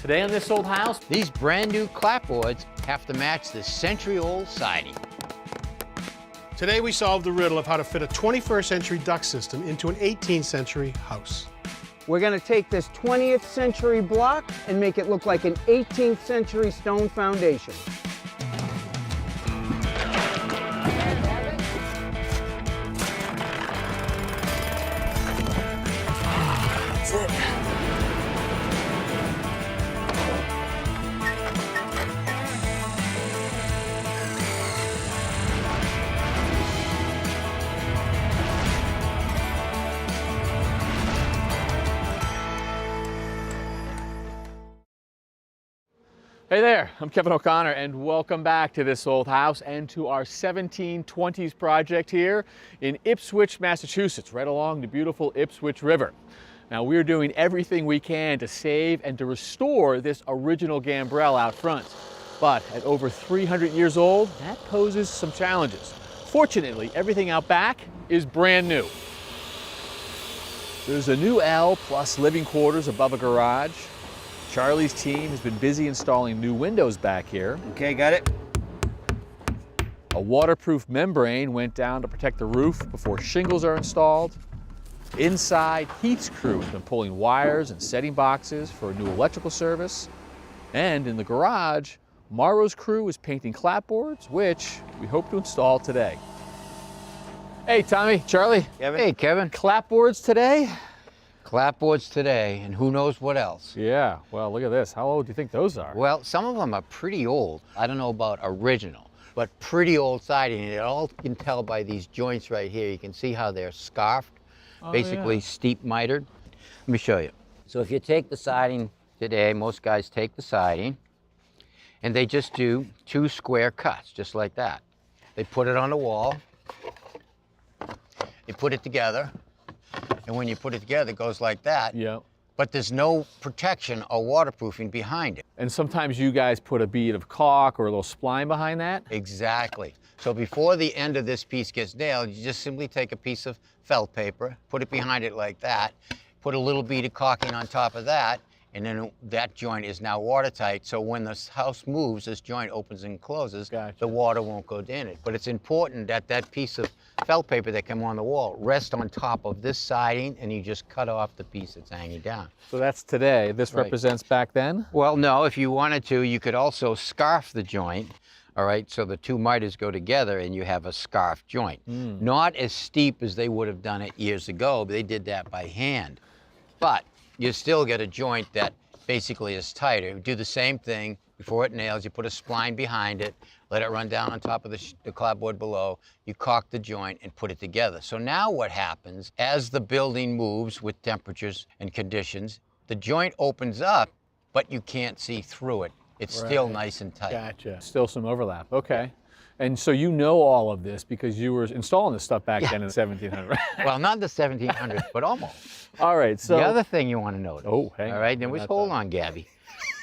Today on This Old House, These brand new clapboards have to match the century-old siding. Today we solved the riddle of how to fit a 21st century duct system into an 18th century house. We're going to take this 20th century block and make it look like an 18th century stone foundation. that's it. Hey there, I'm Kevin O'Connor and welcome back to This Old House and to our 1720s project here in Ipswich, Massachusetts, right along the beautiful Ipswich River. Now we're doing everything we can to save and to restore this original gambrel out front. But at over 300 years old, that poses some challenges. Fortunately, everything out back is brand new. There's a new L plus living quarters above a garage. Charlie's team has been busy installing new windows back here. Okay, got it. A waterproof membrane went down to protect the roof before shingles are installed. Inside, Heath's crew has been pulling wires and setting boxes for a new electrical service. And in the garage, Morrow's crew is painting clapboards, which we hope to install today. Hey, Tommy, Charlie. Kevin? Hey, Kevin. Clapboards today? Clapboards today, and who knows what else. Yeah, well, look at this. How old do you think those are? Well, some of them are pretty old. I don't know about original, but pretty old siding. And it all can tell by these joints right here. You can see how they're scarfed, basically steep mitered. Let me show you. So if you take the siding today, most guys take the siding, and they just do 2 square cuts, just like that. They put it on the wall, they put it together, and when you put it together, it goes like that. Yeah. But there's no protection or waterproofing behind it. And sometimes you guys put a bead of caulk or a little spline behind that? Exactly. So before the end of this piece gets nailed, you just simply take a piece of felt paper, put it behind it like that, put a little bead of caulking on top of that, and then that joint is now watertight. So when this house moves, this joint opens and closes, Gotcha. The water won't go in it. But it's important that that piece of felt paper that came on the wall rest on top of this siding, and you just cut off the piece that's hanging down. So that's today. This Right. represents back then? Well, no, if you wanted to, you could also scarf the joint, all right? So the 2 miters go together and you have a scarf joint. Not as steep as they would have done it years ago, but they did that by hand. But you still get a joint that basically is tighter. You do the same thing before it nails. You put a spline behind it, let it run down on top of the clapboard below. You caulk the joint and put it together. So now what happens, as the building moves with temperatures and conditions, the joint opens up, but you can't see through it. It's still nice and tight. Gotcha. Still some overlap. Okay. And so you know all of this because you were installing this stuff back then in the 1700s. Well, not the 1700s, but almost. All right. So The other thing you want to notice. Oh, hang all on. right, then we hold on, Gabby.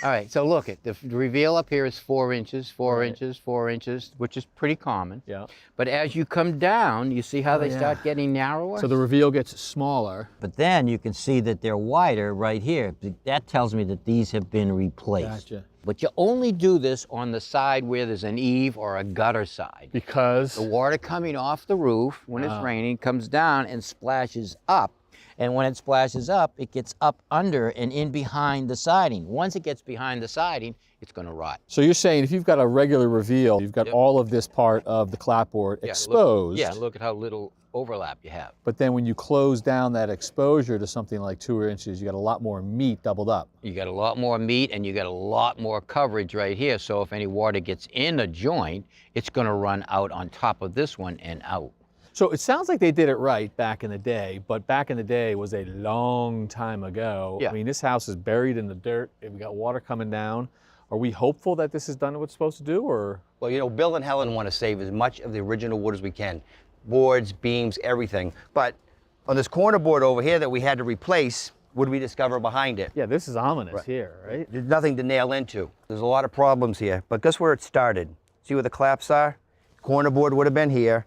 All right, so look, the reveal up here is 4 inches, 4 inches, 4 inches, which is pretty common. Yeah. But as you come down, you see how they start getting narrower? So the reveal gets smaller. But then you can see that they're wider right here. That tells me that these have been replaced. Gotcha. But you only do this on the side where there's an eave or a gutter side. Because The water coming off the roof when it's raining comes down and splashes up. And when it splashes up, it gets up under and in behind the siding. Once it gets behind the siding, it's going to rot. so you're saying if you've got a regular reveal, you've got all of this part of the clapboard exposed. Look at how little overlap you have. But then when you close down that exposure to something like 2 inches, you got a lot more meat doubled up. You got a lot more meat and you got a lot more coverage right here. So if any water gets in a joint, it's going to run out on top of this one and out. So it sounds like they did it right back in the day, but back in the day was a long time ago. Yeah. I mean, this house is buried in the dirt. We got water coming down. Are we hopeful that this has done what it's supposed to do, or? Well, you know, Bill and Helen want to save as much of the original wood as we can. Boards, beams, everything. But on this corner board over here that we had to replace, what did we discover behind it? Yeah, this is ominous here, right? There's nothing to nail into. There's a lot of problems here, but guess where it started? See where the claps are? Corner board would have been here.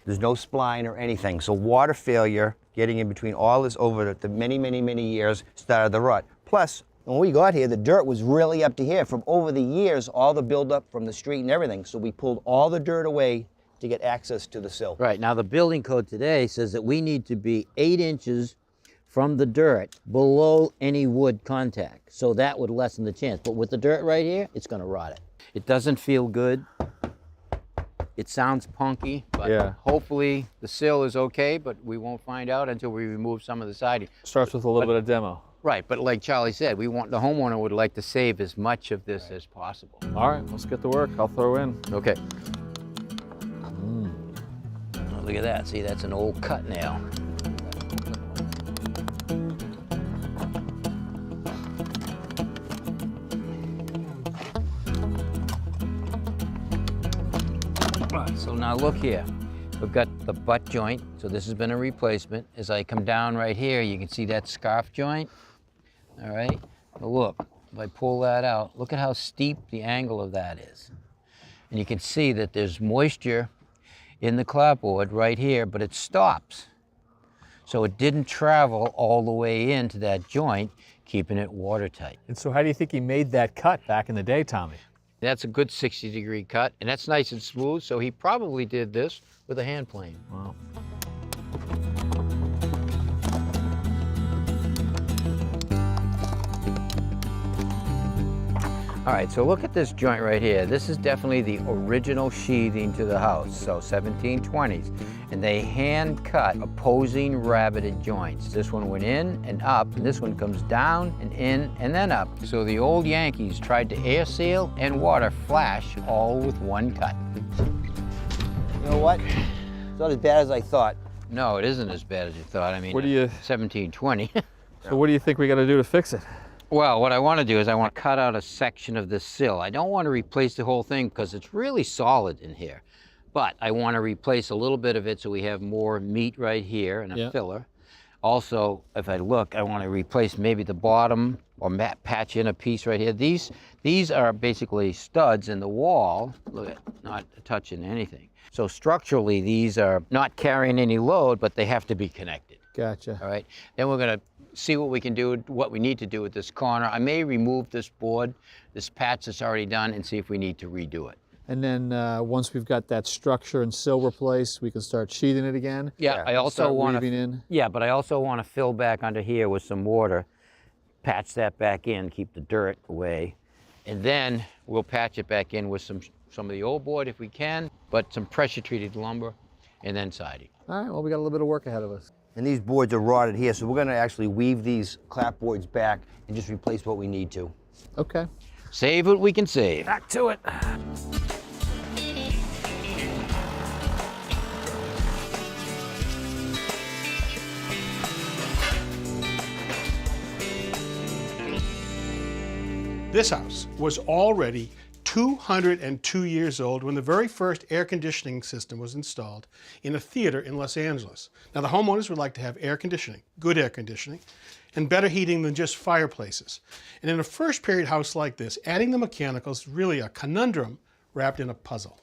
There's no spline or anything. So water failure getting in between all this over the many, many, many years started the rut. Plus, When we got here, the dirt was really up to here. From over the years, all the buildup from the street and everything. So we pulled all the dirt away to get access to the sill. Right, now the building code today says that we need to be 8 inches from the dirt below any wood contact. So that would lessen the chance. But with the dirt right here, it's gonna rot it. It doesn't feel good. It sounds punky, but Yeah. hopefully the sill is okay, but we won't find out until we remove some of the siding. Starts with a little bit of demo. Right, but like Charlie said, the homeowner would like to save as much of this as possible. All right, let's get to work. I'll throw in. Okay. Oh, look at that, see, that's an old cut nail. Right, so now look here. We've got the butt joint, so this has been a replacement. As I come down right here, you can see that scarf joint. All right, but look, if I pull that out, look at how steep the angle of that is. And you can see that there's moisture in the clapboard right here, but it stops. So it didn't travel all the way into that joint, keeping it watertight. And so how do you think he made that cut back in the day, Tommy? That's a good 60-degree cut, and that's nice and smooth, so he probably did this with a hand plane. Wow. All right, so look at this joint right here. This is definitely the original sheathing to the house, so 1720s. And they hand cut opposing rabbeted joints. This one went in and up, and this one comes down and in and then up. So the old Yankees tried to air seal and water flash all with one cut. You know what? It's not as bad as I thought. No, it isn't as bad as you thought. I mean, What do you- 1720. So what do you think we got to do to fix it? Well, what I want to do is I want to cut out a section of this sill. I don't want to replace the whole thing because it's really solid in here. But I want to replace a little bit of it so we have more meat right here and a filler. Also, if I look, I want to replace maybe the bottom or patch in a piece right here. These are basically studs in the wall. Look at, not touching anything. So structurally, these are not carrying any load, but they have to be connected. Gotcha. All right, then we're gonna see what we can do, what we need to do with this corner. I may remove this board, this patch that's already done, and see if we need to redo it. And then once we've got that structure and sill replaced, we can start sheathing it again. Yeah, I also Start want weaving to. in. Yeah, but I also want to fill back under here with some water, patch that back in, keep the dirt away, and then we'll patch it back in with some of the old board if we can, but some pressure-treated lumber, and then siding. All right, well, we got a little bit of work ahead of us. And these boards are rotted here, so we're gonna actually weave these clapboards back and just replace what we need to. Okay. Save what we can save. Back to it. This house was already 202 years old when the very first air conditioning system was installed in a theater in Los Angeles. Now, the homeowners would like to have air conditioning, good air conditioning, and better heating than just fireplaces. And in a first period house like this, adding the mechanicals is really a conundrum wrapped in a puzzle.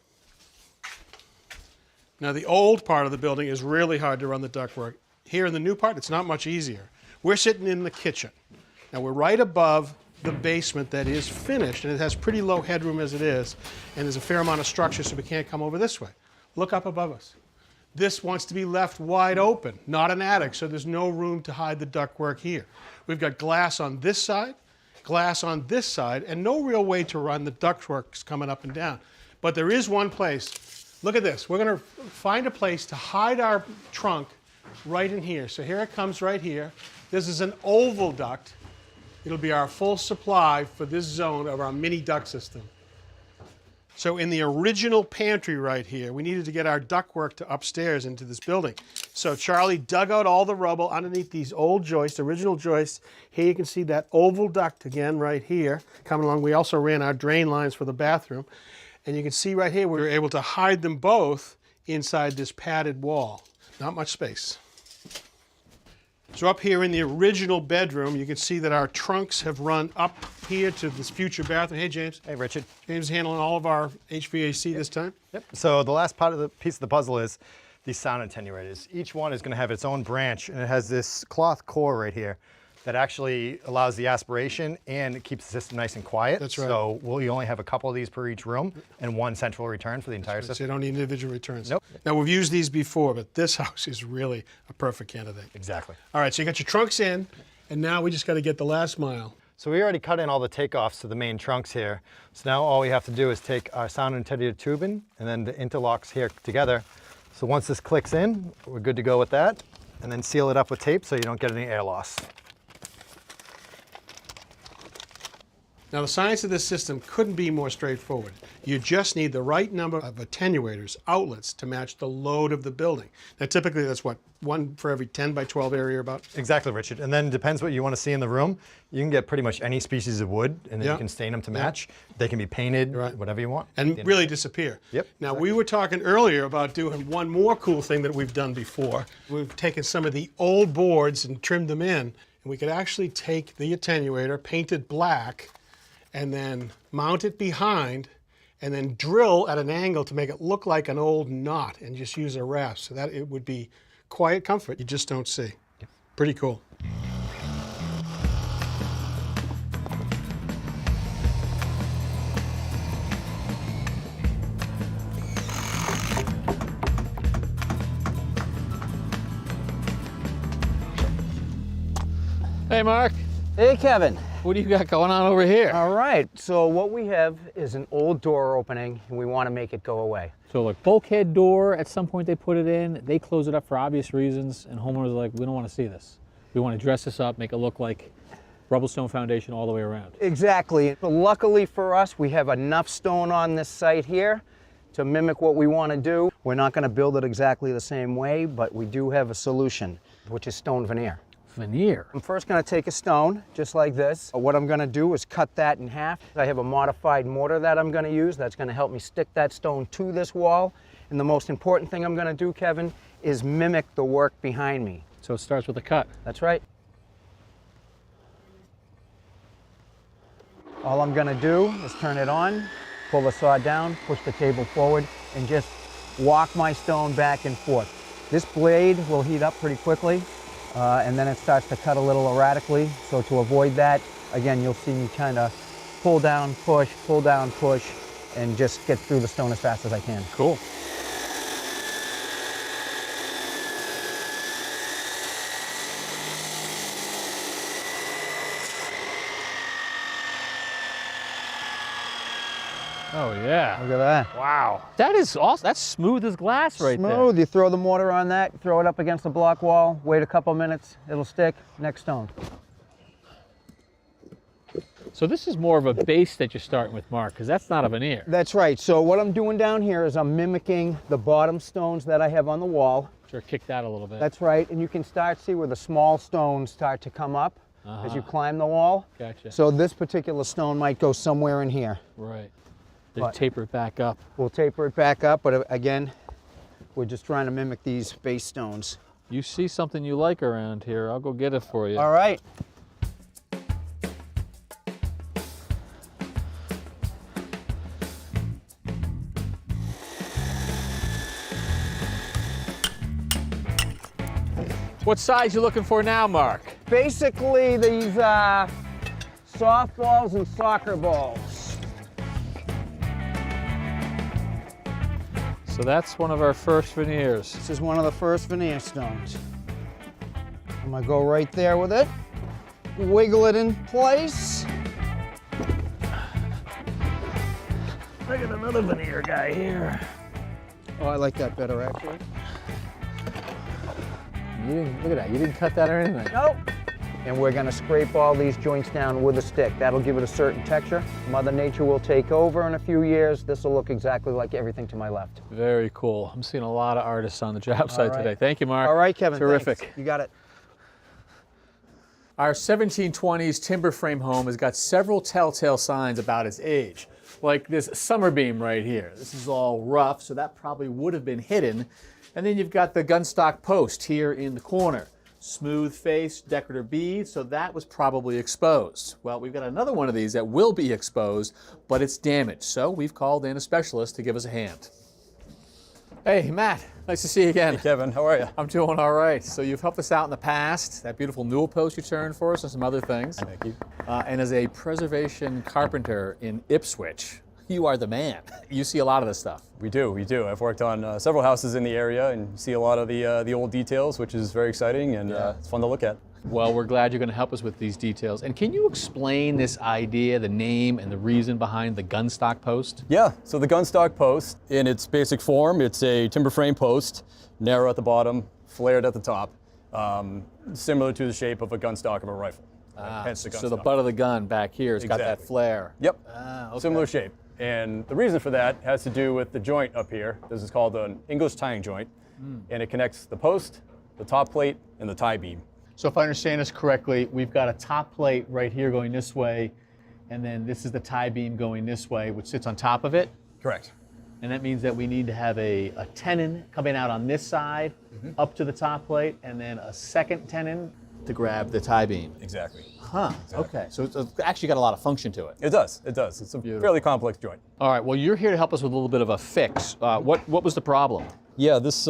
Now, the old part of the building is really hard to run the ductwork. Here in the new part, it's not much easier. We're sitting in the kitchen. Now, we're right above the basement that is finished, and it has pretty low headroom as it is, and there's a fair amount of structure, so we can't come over this way. Look up above us. This wants to be left wide open, not an attic, so there's no room to hide the ductwork here. We've got glass on this side, glass on this side, and no real way to run the ductwork coming up and down. But there is one place. Look at this. We're going to find a place to hide our trunk right in here. So here it comes right here. This is an oval duct. It'll be our full supply for this zone of our mini duct system. So in the original pantry right here, we needed to get our ductwork to upstairs into this building. So Charlie dug out all the rubble underneath these old joists, original joists. Here you can see that oval duct again right here coming along. We also ran our drain lines for the bathroom. And you can see right here, we were able to hide them both inside this padded wall. Not much space. So up here in the original bedroom, you can see that our trunks have run up here to this future bathroom. Hey, James. Hey, Richard. James is handling all of our HVAC this time. Yep. So the last part of the piece of the puzzle is these sound attenuators. Each one is going to have its own branch, and it has this cloth core right here. that actually allows the aspiration and it keeps the system nice and quiet. That's right. So you only have a couple of these per each room and one central return for the entire So system. you don't need individual returns. Nope. Now, we've used these before, but this house is really a perfect candidate. Exactly. All right, so you got your trunks in, and now we just got to get the last mile. So we already cut in all the takeoffs to the main trunks here. So now all we have to do is take our sound integrated tubing and then the interlocks here together. So once this clicks in, we're good to go with that. And then seal it up with tape so you don't get any air loss. Now, the science of this system couldn't be more straightforward. You just need the right number of attenuators, outlets, to match the load of the building. Now, typically, that's what, one for every 10 by 12 area about? Exactly, Richard. And then it depends what you want to see in the room. You can get pretty much any species of wood, and then Yeah. you can stain them to match. They can be painted, Right. whatever you want. And really disappear. Yep. Now, we were talking earlier about doing one more cool thing that we've done before. We've taken some of the old boards and trimmed them in, and we could actually take the attenuator, paint it black, and then mount it behind, and then drill at an angle to make it look like an old knot, and just use a rasp, so that it would be quiet comfort you just don't see. Pretty cool. Hey, Mark, Hey, Kevin. what do you got going on over here? All right, so what we have is an old door opening, and we want to make it go away. So like bulkhead door, at some point they put it in, they close it up for obvious reasons, and homeowners are like, we don't want to see this. We want to dress this up, make it look like rubble stone foundation all the way around. Exactly. But luckily for us, we have enough stone on this site here to mimic what we want to do. We're not going to build it exactly the same way, but we do have a solution, which is stone veneer. Veneer. I'm first going to take a stone, just like this. What I'm going to do is cut that in half. I have a modified mortar that I'm going to use that's going to help me stick that stone to this wall. And the most important thing I'm going to do, Kevin, is mimic the work behind me. So it starts with a cut. That's right. All I'm going to do is turn it on, pull the saw down, push the table forward, and just walk my stone back and forth. This blade will heat up pretty quickly. And then it starts to cut a little erratically. So to avoid that, again, you'll see me kind of pull down, push, and just get through the stone as fast as I can. Cool. Oh yeah. Look at that. Wow. That is awesome. That's smooth as glass right there. Smooth. You throw the mortar on that, throw it up against the block wall, wait a couple minutes, it'll stick, next stone. So this is more of a base that you're starting with, Mark, because that's not a veneer. That's right. So what I'm doing down here is I'm mimicking the bottom stones that I have on the wall. Sure, kick that a little bit. That's right. And you can start see where the small stones start to come up as you climb the wall. Gotcha. So this particular stone might go somewhere in here. Right. They But- taper it back up. We'll taper it back up, but again, we're just trying to mimic these base stones. You see something you like around here, I'll go get it for you. All right. What size you looking for now, Mark? Basically, these softballs and soccer balls. So that's one of our first veneers. This is one of the first veneer stones. I'm gonna go right there with it, wiggle it in place. Look at another veneer guy here. Oh, I like that better, actually. Look at that, you didn't cut that or anything. Nope. And we're gonna scrape all these joints down with a stick. That'll give it a certain texture. Mother Nature will take over in a few years. This will look exactly like everything to my left. Very cool. I'm seeing a lot of artists on the job site right. today. Thank you, Mark. All right, Kevin, Terrific. thanks. You got it. Our 1720s timber frame home has got several telltale signs about its age. Like this summer beam right here. This is all rough, so that probably would have been hidden. And then you've got the gunstock post here in the corner. Smooth face, decorative beads, so that was probably exposed. Well, we've got another one of these that will be exposed, but it's damaged. So we've called in a specialist to give us a hand. Hey, Matt, Nice to see you again. Kevin, how are you? I'm doing all right. So you've helped us out in the past, that beautiful newel post you turned for us and some other things. Thank you. And as a preservation carpenter in Ipswich, you are the man. You see a lot of this stuff. We do. I've worked on several houses in the area and see a lot of the old details, which is very exciting and it's fun to look at. Well, we're glad you're going to help us with these details. And can you explain this idea, the name, and the reason behind the gunstock post? Yeah, so the gunstock post, in its basic form, it's a timber frame post, narrow at the bottom, flared at the top, similar to the shape of a gunstock of a rifle. Hence the gunstock. So the butt of the gun back here has got that flare. Yep, Okay. similar shape. And the reason for that has to do with the joint up here. This is called an English tying joint, and it connects the post, the top plate, and the tie beam. So if I understand this correctly, we've got a top plate right here going this way, and then this is the tie beam going this way, which sits on top of it. Correct. And that means that we need to have a tenon coming out on this side up to the top plate, and then a second tenon to grab the tie beam. Exactly. Huh, okay. So it's actually got a lot of function to it. It does. It's a fairly complex joint. All right, well, you're here to help us with a little bit of a fix. What was the problem? Yeah, this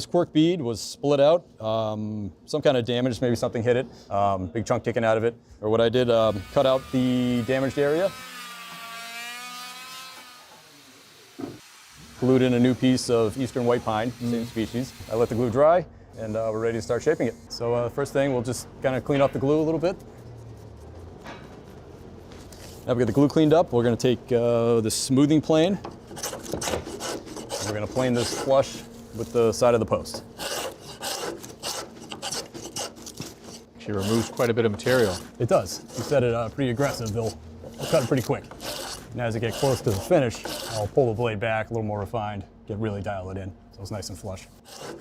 cork bead was split out. Some kind of damage, maybe something hit it. Big chunk taken out of it. Or what I did, cut out the damaged area. Glued in a new piece of eastern white pine, same species. I let the glue dry, and we're ready to start shaping it. So first thing, we'll just kind of clean off the glue a little bit. Now we got the glue cleaned up, we're going to take the smoothing plane. We're going to plane this flush with the side of the post. She removes quite a bit of material. It does. You set it pretty aggressive, they'll cut it pretty quick. And as I get close to the finish, I'll pull the blade back, a little more refined, really dial it in, so it's nice and flush.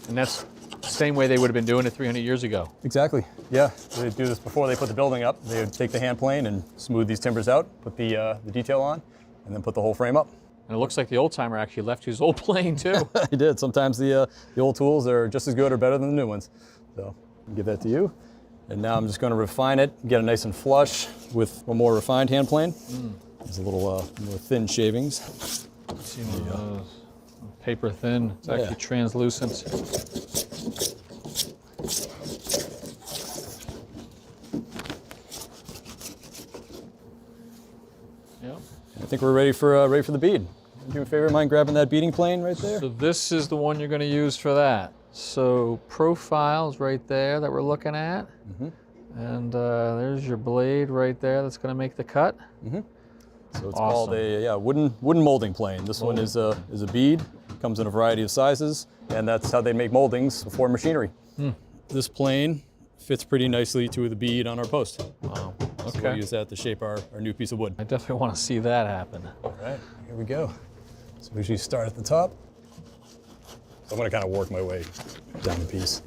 And that's the same way they would have been doing it 300 years ago. Exactly, yeah. They'd do this before they put the building up. They would take the hand plane and smooth these timbers out, put the detail on, and then put the whole frame up. And it looks like the old timer actually left his old plane too. He did. Sometimes the old tools are just as good or better than the new ones. So I'll give that to you. And now I'm just going to refine it, get it nice and flush with a more refined hand plane. There's a little more thin shavings. See paper thin, it's actually translucent. Yep. I think we're ready for the bead. Do me a favor, mind grabbing that beading plane right there? So this is the one you're going to use for that. So profiles right there that we're looking at. And there's your blade right there that's going to make the cut. So it's called a wooden molding plane. This one is a bead. Comes in a variety of sizes, and that's how they make moldings for machinery. This plane fits pretty nicely to the bead on our post. Wow. So Okay. we'll use that to shape our new piece of wood. I definitely want to see that happen. All right, here we go. So we usually start at the top. So I'm going to kind of work my way down the piece.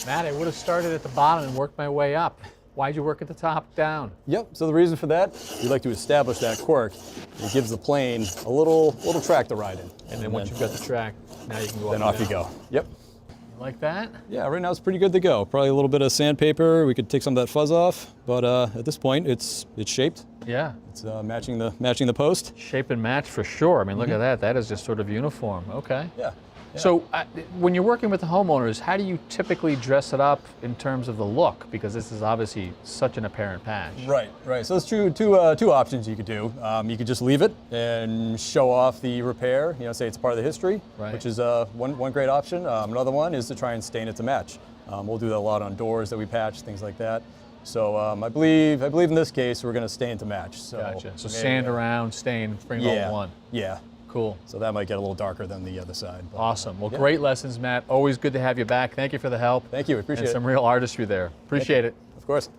Matt, I would have started at the bottom and worked my way up. Why'd you work at the top down? Yep, so the reason for that, we like to establish that cork. It gives the plane a little track to ride in. And then once you've got the track, now you can go Then up off and you down. go. Yep. Like that? Yeah, right now it's pretty good to go. Probably a little bit of sandpaper. We could take some of that fuzz off, but at this point, it's shaped. Yeah. It's matching the post. Shape and match for sure. I mean, look at that. That is just sort of uniform. Okay. Yeah. So when you're working with the homeowners, how do you typically dress it up in terms of the look? Because this is obviously such an apparent patch. Right. So there's two options you could do. You could just leave it and show off the repair. Say it's part of the history, Right. which is one great option. Another one is to try and stain it to match. We'll do that a lot on doors that we patch, things like that. So I believe in this case we're going to stain to match. So Gotcha. So sand around, stain, bring home one. Yeah. Cool. So that might get a little darker than the other side. But, Awesome. Well, yeah. great lessons, Matt. Always good to have you back. Thank you for the help. Thank you. Appreciate and it. some real artistry there. Appreciate it. Of course.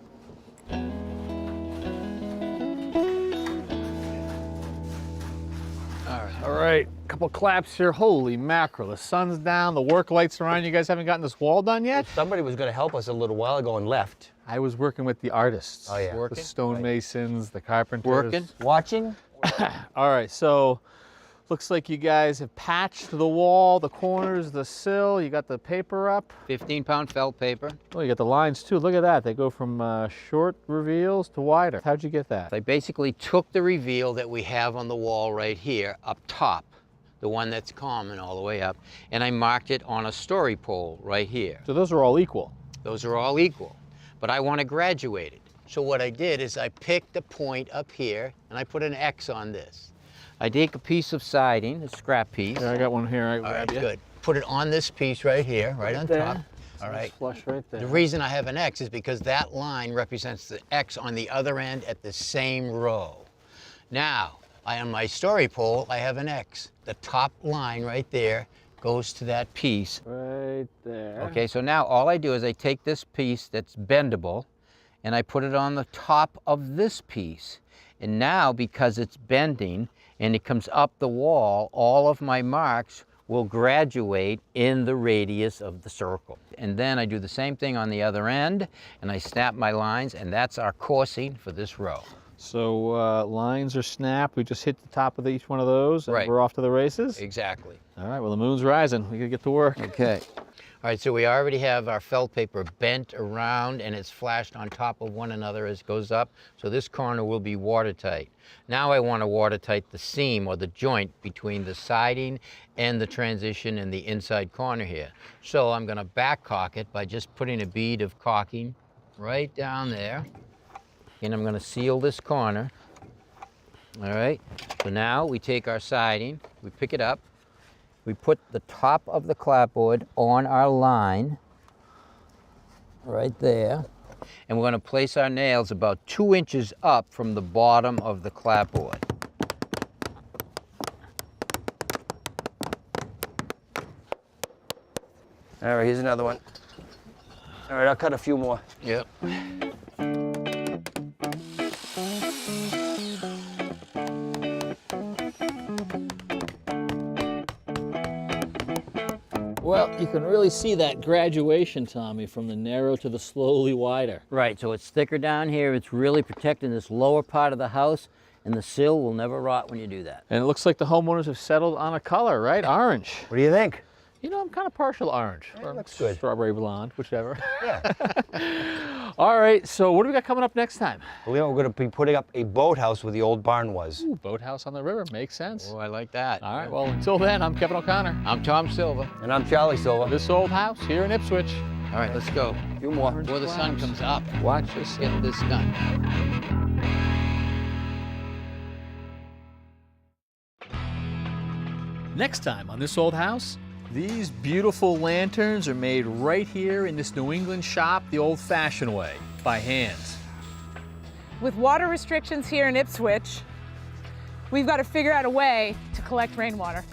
All right, a couple claps here. Holy mackerel, the sun's down, the work lights are on. You guys haven't gotten this wall done yet? Somebody was going to help us a little while ago and left. I was working with the artists. Oh, yeah. The Working? stonemasons, the carpenters. Working? Watching? All right, so Looks like you guys have patched the wall, the corners, the sill. You got the paper up. 15-pound felt paper. Oh, you got the lines too. Look at that. They go from short reveals to wider. How'd you get that? I basically took the reveal that we have on the wall right here up top, the one that's common all the way up, and I marked it on a story pole right here. So those are all equal. Those are all equal, but I want to graduate it. So what I did is I picked a point up here and I put an X on this. I take a piece of siding, a scrap piece. Yeah, I got one here. All right, good. Put it on this piece right here, right on top. All right. Flush right there. The reason I have an X is because that line represents the X on the other end at the same row. Now, on my story pole, I have an X. The top line right there goes to that piece. Right there. Okay, so now all I do is I take this piece that's bendable and I put it on the top of this piece. And now, because it's bending and it comes up the wall, all of my marks will graduate in the radius of the circle. And then I do the same thing on the other end and I snap my lines, and that's our coursing for this row. So lines are snapped. We just hit the top of each one of those and Right. we're off to the races? Exactly. All right, well, the moon's rising. We gotta get to work. Okay. All right, so we already have our felt paper bent around and it's flashed on top of one another as it goes up. So this corner will be watertight. Now I want to watertight the seam or the joint between the siding and the transition in the inside corner here. So I'm going to back caulk it by just putting a bead of caulking right down there. And I'm going to seal this corner. All right, so now we take our siding, we pick it up. We put the top of the clapboard on our line, right there, and we're going to place our nails about 2 inches up from the bottom of the clapboard. All right, here's another one. All right, I'll cut a few more. Yep. Well, you can really see that graduation, Tommy, from the narrow to the slowly wider. Right, so it's thicker down here. It's really protecting this lower part of the house, and the sill will never rot when you do that. And it looks like the homeowners have settled on a color, right? Orange. What do you think? You know, I'm kind of partial orange. Or looks good. Strawberry blonde, whichever. Yeah. All right, so what do we got coming up next time? We're going to be putting up a boathouse where the old barn was. Ooh, boathouse on the river, makes sense. Oh, I like that. All right, well, until then, I'm Kevin O'Connor. I'm Tom Silva. And I'm Charlie Silva. This old house here in Ipswich. All right, let's go. A few more. Before the sun comes up, watch us get this done. Next time on This Old House, these beautiful lanterns are made right here in this New England shop the old-fashioned way, by hands. With water restrictions here in Ipswich, we've got to figure out a way to collect rainwater.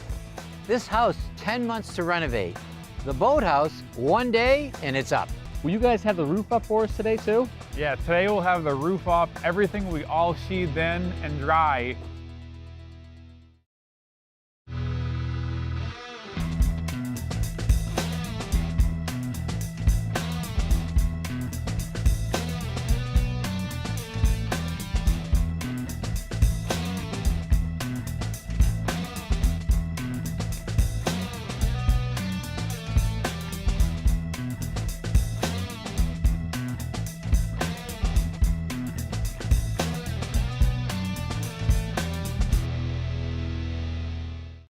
This house, 10 months to renovate. The boathouse, 1 day and it's up. Will you guys have the roof up for us today too? Yeah, today we'll have the roof up, everything will be all sheathed in and dry